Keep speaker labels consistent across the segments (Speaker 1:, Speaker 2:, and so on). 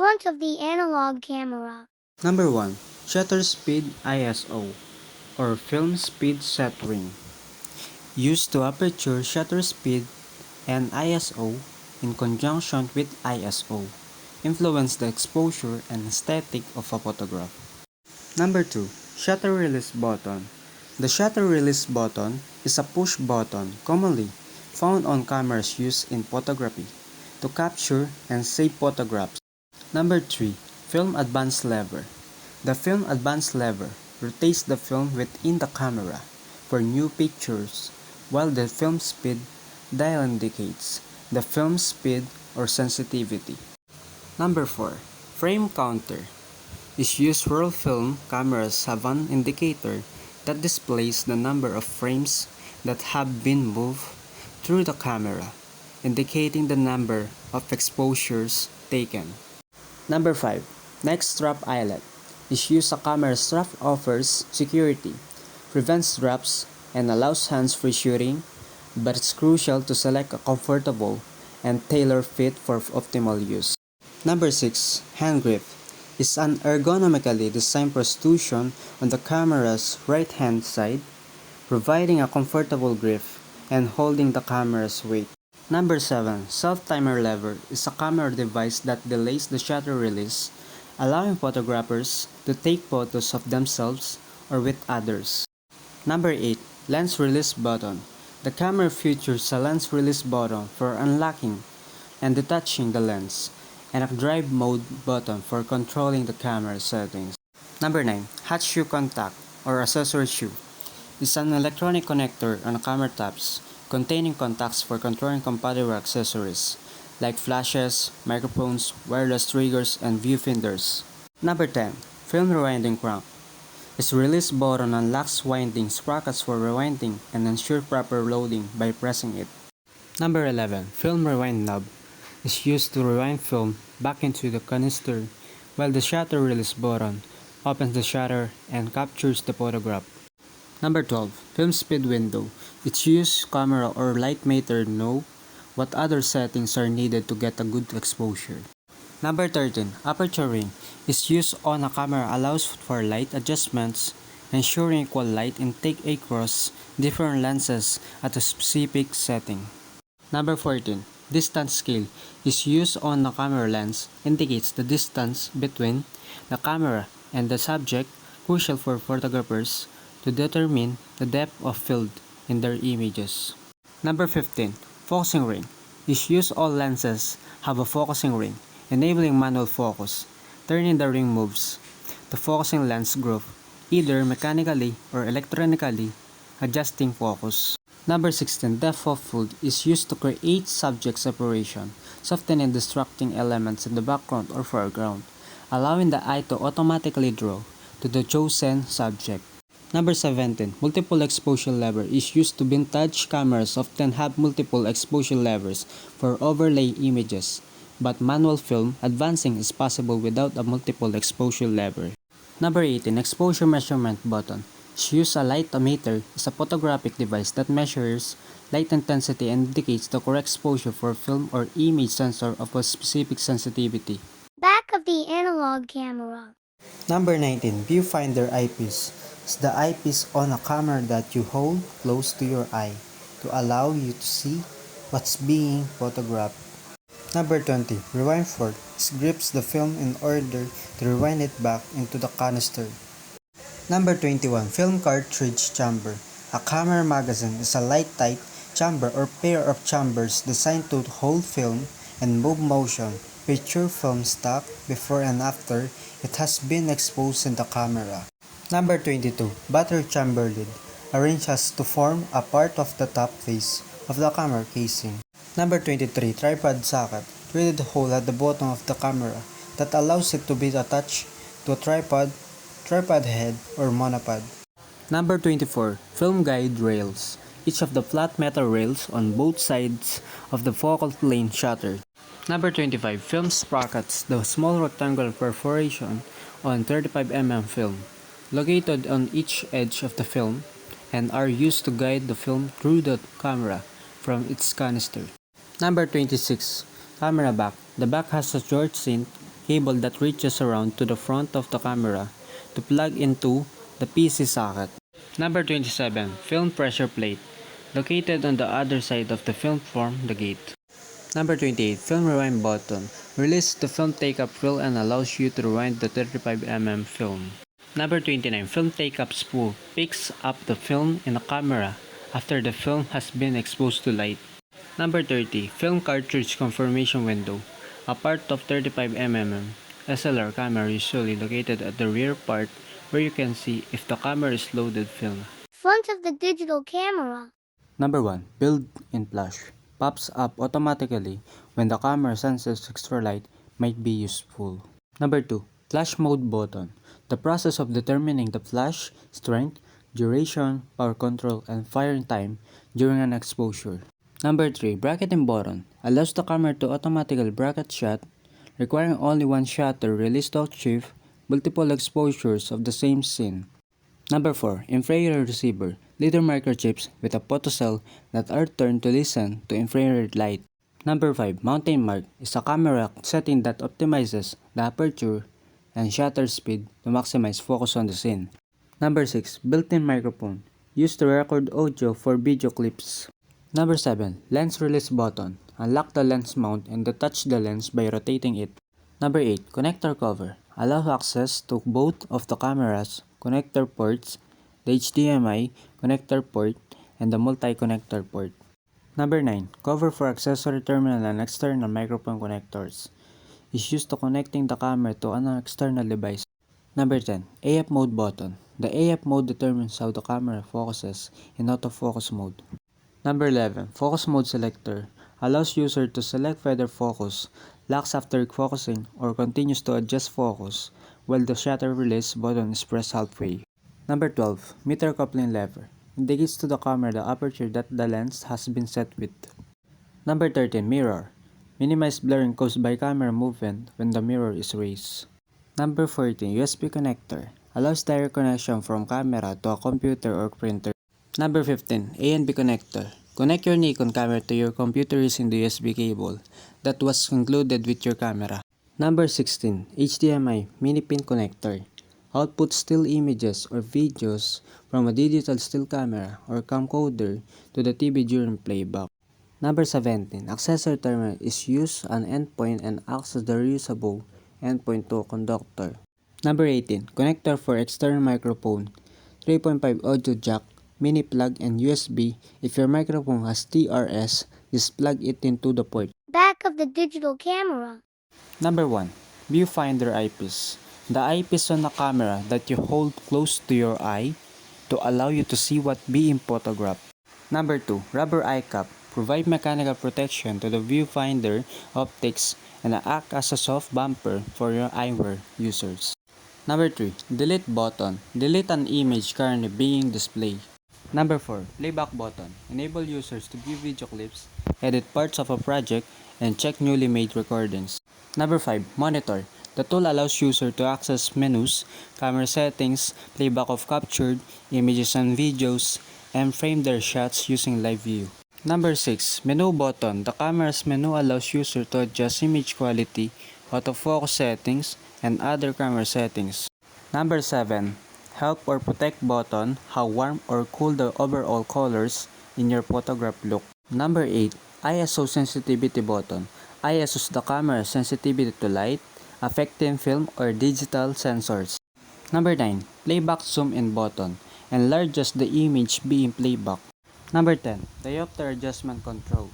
Speaker 1: front of the analog camera.
Speaker 2: Number 1. Shutter speed ISO or film speed shuttering. Used to aperture shutter speed and ISO in conjunction with ISO influence the exposure and aesthetic of a photograph. Number 2. Shutter release button. The shutter release button is a push button commonly found on cameras used in photography to capture and save photographs. Number 3. Film advance lever. The film advance lever rotates the film within the camera for new pictures, while the film speed dial indicates the film speed or sensitivity. Number 4. Frame counter is used where film cameras have an indicator that displays the number of frames that have been moved through the camera, indicating the number of exposures taken. Number 5. Neck strap eyelet is used. A camera strap offers security, prevents drops, and allows hands-free shooting, but it's crucial to select a comfortable and tailor fit for optimal use. Number 6. Hand grip is an ergonomically designed protrusion on the camera's right-hand side, providing a comfortable grip and holding the camera's weight. Number 7. Self-timer lever is a camera device that delays the shutter release, allowing photographers to take photos of themselves or with others. Number 8. Lens release button. The camera features a lens release button for unlocking and detaching the lens, and a drive mode button for controlling the camera settings. Number 9. Hot shoe contact or accessory shoe is an electronic connector on camera tabs containing contacts for controlling compatible accessories like flashes, microphones, wireless triggers, and viewfinders. Number 10. Film rewinding crank. Its release button unlocks winding sprockets for rewinding and ensure proper loading by pressing it. Number 11. Film rewind knob is used to rewind film back into the canister, while the shutter release button opens the shutter and captures the photograph. Number 12. Film speed window. It's used camera or light meter know what other settings are needed to get a good exposure. Number 13. Aperture ring is used on a camera, allows for light adjustments, ensuring equal light intake across different lenses at a specific setting. Number 14. Distance scale is used on a camera lens, indicates the distance between the camera and the subject, crucial for photographers to determine the depth of field in their images. Number 15. Focusing ring is used. All lenses have a focusing ring, enabling manual focus. Turning the ring moves the focusing lens group, either mechanically or electronically, adjusting focus. Number 16. Depth of field is used to create subject separation, softening distracting elements in the background or foreground, allowing the eye to automatically draw to the chosen subject. Number 17. Multiple exposure lever is used. To vintage cameras often have multiple exposure levers for overlay images, but manual film advancing is possible without a multiple exposure lever. Number 18. Exposure measurement button is used. A light meter is a photographic device that measures light intensity and indicates the correct exposure for film or image sensor of a specific sensitivity.
Speaker 1: Back of the analog camera.
Speaker 2: Number 19. Viewfinder eyepiece is the eyepiece on a camera that you hold close to your eye to allow you to see what's being photographed. Number 20. Rewind fork grips the film in order to rewind it back into the canister. Number 21. Film cartridge chamber. A camera magazine is a light-tight chamber or pair of chambers designed to hold film and move motion. Picture film stock before and after it has been exposed in the camera. Number 22. Battery chamber lid arranges to form a part of the top face of the camera casing. Number 23. Tripod socket. Threaded hole at the bottom of the camera that allows it to be attached to a tripod head, or monopod. Number 24. Film guide rails. Each of the flat metal rails on both sides of the focal plane shattered. Number 25. Film sprockets. The small rectangular perforation on 35mm film, located on each edge of the film, and are used to guide the film through the camera from its canister. Number 26. Camera back. The back has a George Saint cable that reaches around to the front of the camera to plug into the PC socket. Number 27. Film pressure plate. Located on the other side of the film form, the gate. Number 28. Film rewind button. Release the film take-up reel and allows you to rewind the 35mm film. Number 29. Film take-up spool. Picks up the film in the camera after the film has been exposed to light. Number 30. Film cartridge confirmation window. A part of 35mm SLR camera usually located at the rear part where you can see if the camera is loaded film.
Speaker 1: Front of the digital camera.
Speaker 2: Number 1. Built-in flash. Pops up automatically when the camera senses extra light might be useful. Number 2. Flash mode button. The process of determining the flash strength, duration, power control, and firing time during an exposure. Number 3. Bracketing button. Allows the camera to automatically bracket shot, requiring only one shutter release to achieve multiple exposures of the same scene. Number 4. Infrared receiver. Little microchips with a photocell that are turned to listen to infrared light. Number 5. Mountain mark is a camera setting that optimizes the aperture and shutter speed to maximize focus on the scene. Number 6. Built-in microphone. Used to record audio for video clips. Number 7. Lens release button. Unlock the lens mount and detach the lens by rotating it. Number 8. Connector cover. Allows access to both of the camera's connector ports, the HDMI connector port, and the multi-connector port. Number 9. Cover for accessory terminal and external microphone connectors. Is used to connecting the camera to an external device. Number 10. AF mode button. The AF mode determines how the camera focuses in autofocus mode. Number 11. Focus mode selector. Allows user to select whether focus, locks after focusing, or continues to adjust focus while the shutter release button is pressed halfway. Number 12. Meter coupling lever. Indicates to the camera the aperture that the lens has been set with. Number 13. Mirror. Minimize blurring caused by camera movement when the mirror is raised. Number 14. USB connector. Allows direct connection from camera to a computer or printer. Number 15. A and B connector. Connect your Nikon camera to your computer using the USB cable that was included with your camera. Number 16. HDMI mini pin connector. Output still images or videos from a digital still camera or camcorder to the TV during playback. Number 17. Accessory terminal is used on endpoint and acts as the reusable endpoint to a conductor. Number 18. Connector for external microphone. 3.5 audio jack, mini plug, and USB. If your microphone has TRS, just plug it into the port.
Speaker 1: Back of the digital camera.
Speaker 2: Number 1. Viewfinder eyepiece. The eyepiece on the camera that you hold close to your eye to allow you to see what being photographed. Number 2. Rubber eye cap. Provide mechanical protection to the viewfinder optics and act as a soft bumper for your eyewear users. Number 3. Delete button. Delete an image currently being displayed. Number 4. Playback button. Enable users to view video clips, edit parts of a project, and check newly made recordings. Number 5. Monitor. The tool allows users to access menus, camera settings, playback of captured images and videos, and frame their shots using live view. Number 6. Menu button. The camera's menu allows users to adjust image quality, autofocus settings, and other camera settings. Number 7. Help or protect button. How warm or cool the overall colors in your photograph look. Number 8. ISO sensitivity button. ISOs the camera's sensitivity to light, affecting film or digital sensors. Number 9. Playback zoom in button. Enlarges the image being playback. Number 10. Diopter adjustment control.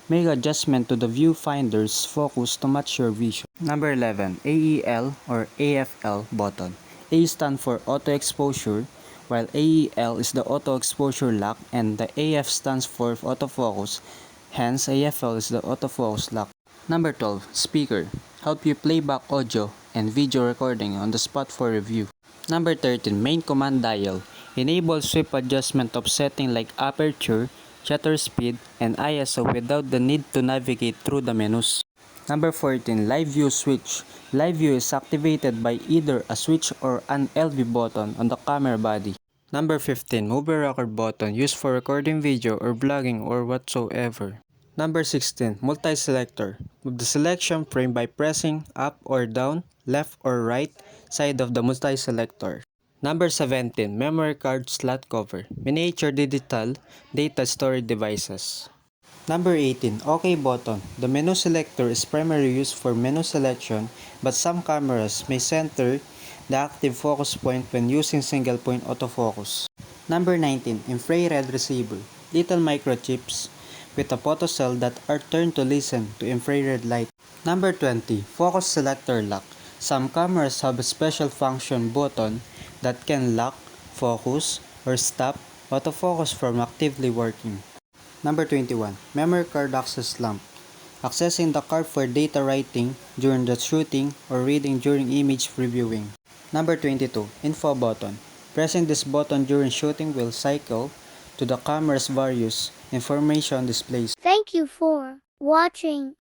Speaker 2: Make adjustment to the viewfinder's focus to match your vision. Number 11. AEL or AFL button. A stands for auto exposure, while AEL is the auto exposure lock, and the AF stands for autofocus, hence AFL is the autofocus lock. Number 12. Speaker. Help you play back audio and video recording on the spot for review. Number 13. Main command dial. Enable swift adjustment of setting like aperture, shutter speed, and ISO without the need to navigate through the menus. Number 14. Live view switch. Live view is activated by either a switch or an LV button on the camera body. Number 15. Movie record button used for recording video or vlogging or whatsoever. Number 16, multi-selector. Move the selection frame by pressing up or down, left or right side of the multi-selector. Number 17, memory card slot cover. Miniature digital data storage devices. Number 18, OK button. The menu selector is primarily used for menu selection, but some cameras may center the active focus point when using single point autofocus. Number 19, infrared receiver. Little microchips with a photocell that are turned to listen to infrared light. Number 20, focus selector lock. Some cameras have a special function button that can lock, focus, or stop autofocus from actively working. Number 21, memory card access lamp. Accessing the card for data writing during the shooting or reading during image reviewing. Number 22, info button. Pressing this button during shooting will cycle to the camera's various information displays.
Speaker 1: Thank you for watching.